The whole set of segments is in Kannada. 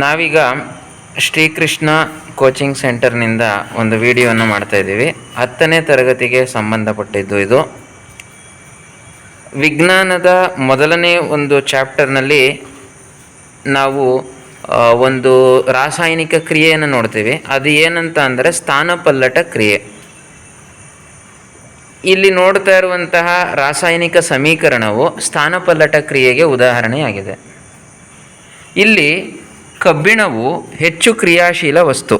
ನಾವೀಗ ಶ್ರೀಕೃಷ್ಣ ಕೋಚಿಂಗ್ ಸೆಂಟರ್ನಿಂದ ಒಂದು ವಿಡಿಯೋವನ್ನು ಮಾಡ್ತಾಯಿದ್ದೀವಿ. 10ನೇ ತರಗತಿಗೆ ಸಂಬಂಧಪಟ್ಟಿದ್ದು ಇದು. ವಿಜ್ಞಾನದ ಮೊದಲನೇ ಒಂದು ಚಾಪ್ಟರ್ನಲ್ಲಿ ನಾವು ಒಂದು ರಾಸಾಯನಿಕ ಕ್ರಿಯೆಯನ್ನು ನೋಡ್ತೀವಿ. ಅದು ಏನಂತ ಅಂದರೆ ಸ್ಥಾನಪಲ್ಲಟ ಕ್ರಿಯೆ. ಇಲ್ಲಿ ನೋಡ್ತಾ ಇರುವಂತಹ ರಾಸಾಯನಿಕ ಸಮೀಕರಣವು ಸ್ಥಾನಪಲ್ಲಟ ಕ್ರಿಯೆಗೆ ಉದಾಹರಣೆಯಾಗಿದೆ. ಇಲ್ಲಿ ಕಬ್ಬಿಣವು ಹೆಚ್ಚು ಕ್ರಿಯಾಶೀಲ ವಸ್ತು.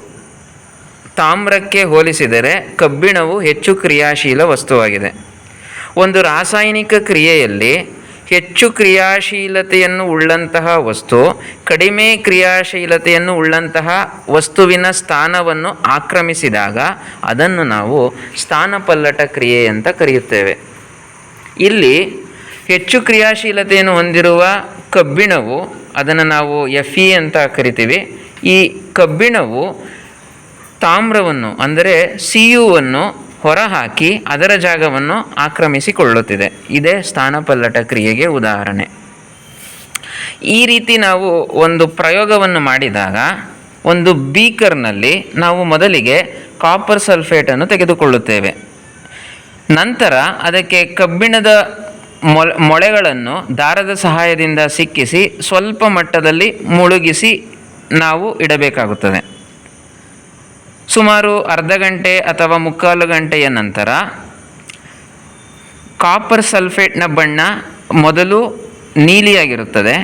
ತಾಮ್ರಕ್ಕೆ ಹೋಲಿಸಿದರೆ ಕಬ್ಬಿಣವು ಹೆಚ್ಚು ಕ್ರಿಯಾಶೀಲ ವಸ್ತುವಾಗಿದೆ. ಒಂದು ರಾಸಾಯನಿಕ ಕ್ರಿಯೆಯಲ್ಲಿ ಹೆಚ್ಚು ಕ್ರಿಯಾಶೀಲತೆಯನ್ನು ಉಳ್ಳಂತಹ ವಸ್ತು ಕಡಿಮೆ ಕ್ರಿಯಾಶೀಲತೆಯನ್ನು ಉಳ್ಳಂತಹ ವಸ್ತುವಿನ ಸ್ಥಾನವನ್ನು ಆಕ್ರಮಿಸಿದಾಗ ಅದನ್ನು ನಾವು ಸ್ಥಾನಪಲ್ಲಟ ಕ್ರಿಯೆ ಅಂತ ಕರೆಯುತ್ತೇವೆ. ಇಲ್ಲಿ ಹೆಚ್ಚು ಕ್ರಿಯಾಶೀಲತೆಯನ್ನು ಹೊಂದಿರುವ ಕಬ್ಬಿಣವು, ಅದನ್ನು ನಾವು Fe ಅಂತ ಕರಿತೀವಿ. ಈ ಕಬ್ಬಿಣವು ತಾಮ್ರವನ್ನು ಅಂದರೆ Cuವನ್ನು ಹೊರಹಾಕಿ ಅದರ ಜಾಗವನ್ನು ಆಕ್ರಮಿಸಿಕೊಳ್ಳುತ್ತಿದೆ. ಇದೇ ಸ್ಥಾನಪಲ್ಲಟ ಕ್ರಿಯೆಗೆ ಉದಾಹರಣೆ. ಈ ರೀತಿ ನಾವು ಒಂದು ಪ್ರಯೋಗವನ್ನು ಮಾಡಿದಾಗ ಒಂದು ಬೀಕರ್ನಲ್ಲಿ ನಾವು ಮೊದಲಿಗೆ ಕಾಪರ್ ಸಲ್ಫೇಟನ್ನು ತೆಗೆದುಕೊಳ್ಳುತ್ತೇವೆ. ನಂತರ ಅದಕ್ಕೆ ಕಬ್ಬಿಣದ ಮೊಳೆಗಳನ್ನು ದಾರದ ಸಹಾಯದಿಂದ ಸಿಕ್ಕಿಸಿ ಸ್ವಲ್ಪ ಮಟ್ಟದಲ್ಲಿ ಮುಳುಗಿಸಿ ನಾವು ಇಡಬೇಕಾಗುತ್ತದೆ. ಸುಮಾರು ಅರ್ಧ ಗಂಟೆ ಅಥವಾ ಮುಕ್ಕಾಲು ಗಂಟೆಯ ನಂತರ ಕಾಪರ್ ಸಲ್ಫೇಟ್ನ ಬಣ್ಣ ಮೊದಲು ನೀಲಿಯಾಗಿರುತ್ತದೆ.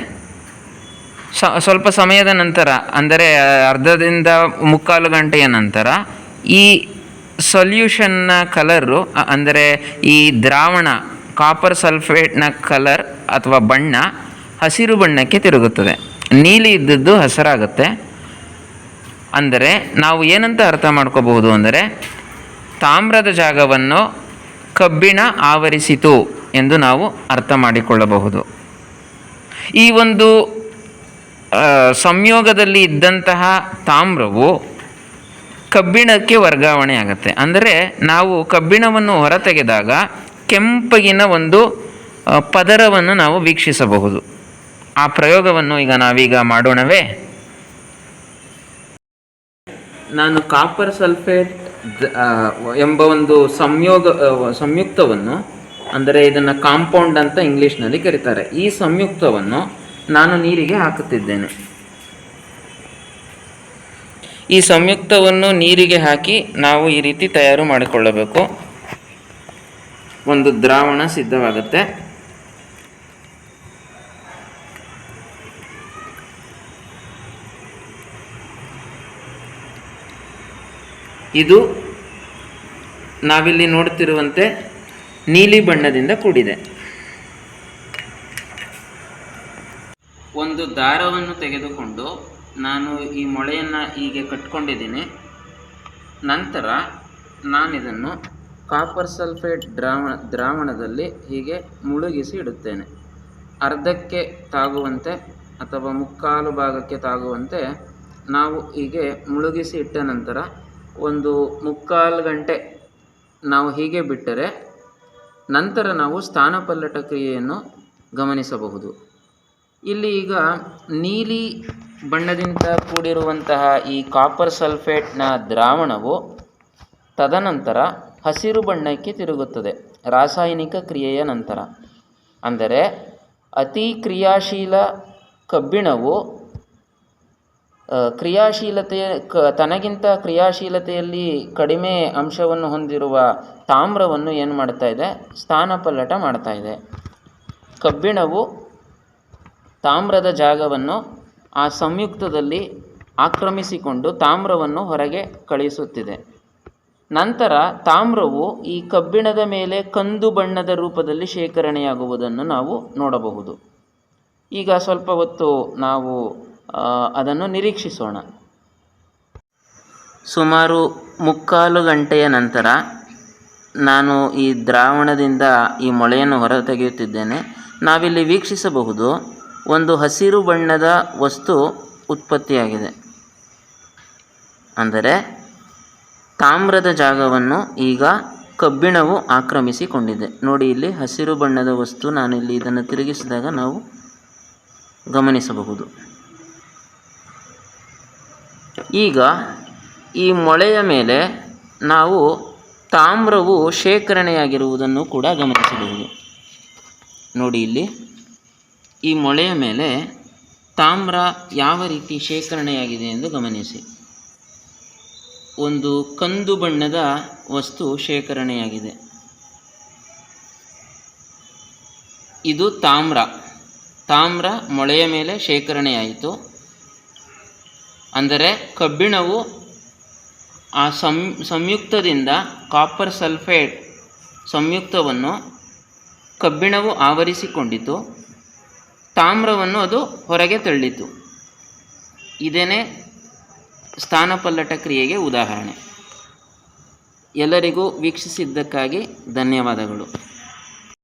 ಸ್ವಲ್ಪ ಸಮಯದ ನಂತರ, ಅಂದರೆ ಅರ್ಧದಿಂದ ಮುಕ್ಕಾಲು ಗಂಟೆಯ ನಂತರ ಈ ಸೊಲ್ಯೂಷನ್ನ ಕಲರು, ಅಂದರೆ ಈ ದ್ರಾವಣ ಕಾಪರ್ ಸಲ್ಫೇಟ್ನ ಕಲರ್ ಅಥವಾ ಬಣ್ಣ ಹಸಿರು ಬಣ್ಣಕ್ಕೆ ತಿರುಗುತ್ತದೆ. ನೀಲಿ ಇದ್ದದ್ದು ಹಸಿರಾಗುತ್ತೆ. ಅಂದರೆ ನಾವು ಏನಂತ ಅರ್ಥ ಮಾಡ್ಕೋಬಹುದು ಅಂದರೆ ತಾಮ್ರದ ಜಾಗವನ್ನು ಕಬ್ಬಿಣ ಆವರಿಸಿತು ಎಂದು ನಾವು ಅರ್ಥ ಮಾಡಿಕೊಳ್ಳಬಹುದು. ಈ ಒಂದು ಸಂಯೋಗದಲ್ಲಿ ಇದ್ದಂತಹ ತಾಮ್ರವು ಕಬ್ಬಿಣಕ್ಕೆ ವರ್ಗಾವಣೆ ಆಗುತ್ತೆ. ಅಂದರೆ ನಾವು ಕಬ್ಬಿಣವನ್ನು ಹೊರತೆಗೆದಾಗ ಕೆಂಪಗಿನ ಒಂದು ಪದರವನ್ನು ನಾವು ವೀಕ್ಷಿಸಬಹುದು. ಆ ಪ್ರಯೋಗವನ್ನು ನಾವೀಗ ಮಾಡೋಣವೇ? ನಾನು ಕಾಪರ್ ಸಲ್ಫೇಟ್ ಎಂಬ ಒಂದು ಸಂಯುಕ್ತವನ್ನು, ಅಂದರೆ ಇದನ್ನು ಕಾಂಪೌಂಡ್ ಅಂತ ಇಂಗ್ಲೀಷ್ನಲ್ಲಿ ಕರೀತಾರೆ, ಈ ಸಂಯುಕ್ತವನ್ನು ನಾನು ನೀರಿಗೆ ಹಾಕುತ್ತಿದ್ದೇನೆ. ಈ ಸಂಯುಕ್ತವನ್ನು ನೀರಿಗೆ ಹಾಕಿ ನಾವು ಈ ರೀತಿ ತಯಾರು ಮಾಡಿಕೊಳ್ಳಬೇಕು. ಒಂದು ದ್ರಾವಣ ಸಿದ್ಧವಾಗುತ್ತೆ. ಇದು ನಾವಿಲ್ಲಿ ನೋಡುತ್ತಿರುವಂತೆ ನೀಲಿ ಬಣ್ಣದಿಂದ ಕೂಡಿದೆ. ಒಂದು ದಾರವನ್ನು ತೆಗೆದುಕೊಂಡು ನಾನು ಈ ಮೊಳೆಯನ್ನು ಹೀಗೆ ಕಟ್ಕೊಂಡಿದ್ದೀನಿ. ನಂತರ ನಾನಿದನ್ನು ಕಾಪರ್ ಸಲ್ಫೇಟ್ ದ್ರಾವಣದಲ್ಲಿ ಹೀಗೆ ಮುಳುಗಿಸಿ ಇಡುತ್ತೇನೆ. ಅರ್ಧಕ್ಕೆ ತಾಗುವಂತೆ ಅಥವಾ ಮುಕ್ಕಾಲು ಭಾಗಕ್ಕೆ ತಾಗುವಂತೆ ನಾವು ಹೀಗೆ ಮುಳುಗಿಸಿ ಇಟ್ಟ ನಂತರ ಒಂದು ಮುಕ್ಕಾಲು ಗಂಟೆ ನಾವು ಹೀಗೆ ಬಿಟ್ಟರೆ ನಂತರ ನಾವು ಸ್ಥಾನಪಲ್ಲಟ ಕ್ರಿಯೆಯನ್ನು ಗಮನಿಸಬಹುದು. ಇಲ್ಲಿ ಈಗ ನೀಲಿ ಬಣ್ಣದಿಂದ ಕೂಡಿರುವಂತಹ ಈ ಕಾಪರ್ ಸಲ್ಫೇಟ್ನ ದ್ರಾವಣವು ತದನಂತರ ಹಸಿರು ಬಣ್ಣಕ್ಕೆ ತಿರುಗುತ್ತದೆ ರಾಸಾಯನಿಕ ಕ್ರಿಯೆಯ ನಂತರ. ಅಂದರೆ ಅತಿ ಕ್ರಿಯಾಶೀಲ ಕಬ್ಬಿಣವು ತನಗಿಂತ ಕ್ರಿಯಾಶೀಲತೆಯಲ್ಲಿ ಕಡಿಮೆ ಅಂಶವನ್ನು ಹೊಂದಿರುವ ತಾಮ್ರವನ್ನು ಏನು ಮಾಡ್ತಾ ಇದೆ? ಸ್ಥಾನಪಲ್ಲಟ ಮಾಡ್ತಾ ಇದೆ. ಕಬ್ಬಿಣವು ತಾಮ್ರದ ಜಾಗವನ್ನು ಆ ಸಂಯುಕ್ತದಲ್ಲಿ ಆಕ್ರಮಿಸಿಕೊಂಡು ತಾಮ್ರವನ್ನು ಹೊರಗೆ ಕಳಿಸುತ್ತಿದೆ. ನಂತರ ತಾಮ್ರವು ಈ ಕಬ್ಬಿಣದ ಮೇಲೆ ಕಂದು ಬಣ್ಣದ ರೂಪದಲ್ಲಿ ಶೇಖರಣೆಯಾಗುವುದನ್ನು ನಾವು ನೋಡಬಹುದು. ಈಗ ಸ್ವಲ್ಪ ಹೊತ್ತು ನಾವು ಅದನ್ನು ನಿರೀಕ್ಷಿಸೋಣ. ಸುಮಾರು ಮುಕ್ಕಾಲು ಗಂಟೆಯ ನಂತರ ನಾನು ಈ ದ್ರಾವಣದಿಂದ ಈ ಮೊಳೆಯನ್ನು ಹೊರತೆಗೆಯುತ್ತಿದ್ದೇನೆ. ನಾವಿಲ್ಲಿ ವೀಕ್ಷಿಸಬಹುದು, ಒಂದು ಹಸಿರು ಬಣ್ಣದ ವಸ್ತು ಉತ್ಪತ್ತಿಯಾಗಿದೆ. ಅಂದರೆ ತಾಮ್ರದ ಜಾಗವನ್ನು ಈಗ ಕಬ್ಬಿಣವು ಆಕ್ರಮಿಸಿಕೊಂಡಿದೆ. ನೋಡಿ, ಇಲ್ಲಿ ಹಸಿರು ಬಣ್ಣದ ವಸ್ತು, ನಾನಿಲ್ಲಿ ಇದನ್ನು ತಿರುಗಿಸಿದಾಗ ನಾವು ಗಮನಿಸಬಹುದು. ಈಗ ಈ ಮೊಳೆಯ ಮೇಲೆ ನಾವು ತಾಮ್ರವು ಶೇಖರಣೆಯಾಗಿರುವುದನ್ನು ಕೂಡ ಗಮನಿಸಬಹುದು. ನೋಡಿ, ಇಲ್ಲಿ ಈ ಮೊಳೆಯ ಮೇಲೆ ತಾಮ್ರ ಯಾವ ರೀತಿ ಶೇಖರಣೆಯಾಗಿದೆ ಎಂದು ಗಮನಿಸಿ. ಒಂದು ಕಂದು ಬಣ್ಣದ ವಸ್ತು ಶೇಖರಣೆಯಾಗಿದೆ. ಇದು ತಾಮ್ರ ಮೊಳೆಯ ಮೇಲೆ ಶೇಖರಣೆಯಾಯಿತು. ಅಂದರೆ ಕಬ್ಬಿಣವು ಆ ಸಂಯುಕ್ತದಿಂದ ಕಾಪರ್ ಸಲ್ಫೇಟ್ ಸಂಯುಕ್ತವನ್ನು ಕಬ್ಬಿಣವು ಆವರಿಸಿಕೊಂಡಿತು, ತಾಮ್ರವನ್ನು ಅದು ಹೊರಗೆ ತಳ್ಳಿತು. ಇದೇನೇ ಸ್ಥಾನಪಲ್ಲಟ ಕ್ರಿಯೆಗೆ ಉದಾಹರಣೆ. ಎಲ್ಲರಿಗೂ ವೀಕ್ಷಿಸಿದ್ದಕ್ಕಾಗಿ ಧನ್ಯವಾದಗಳು.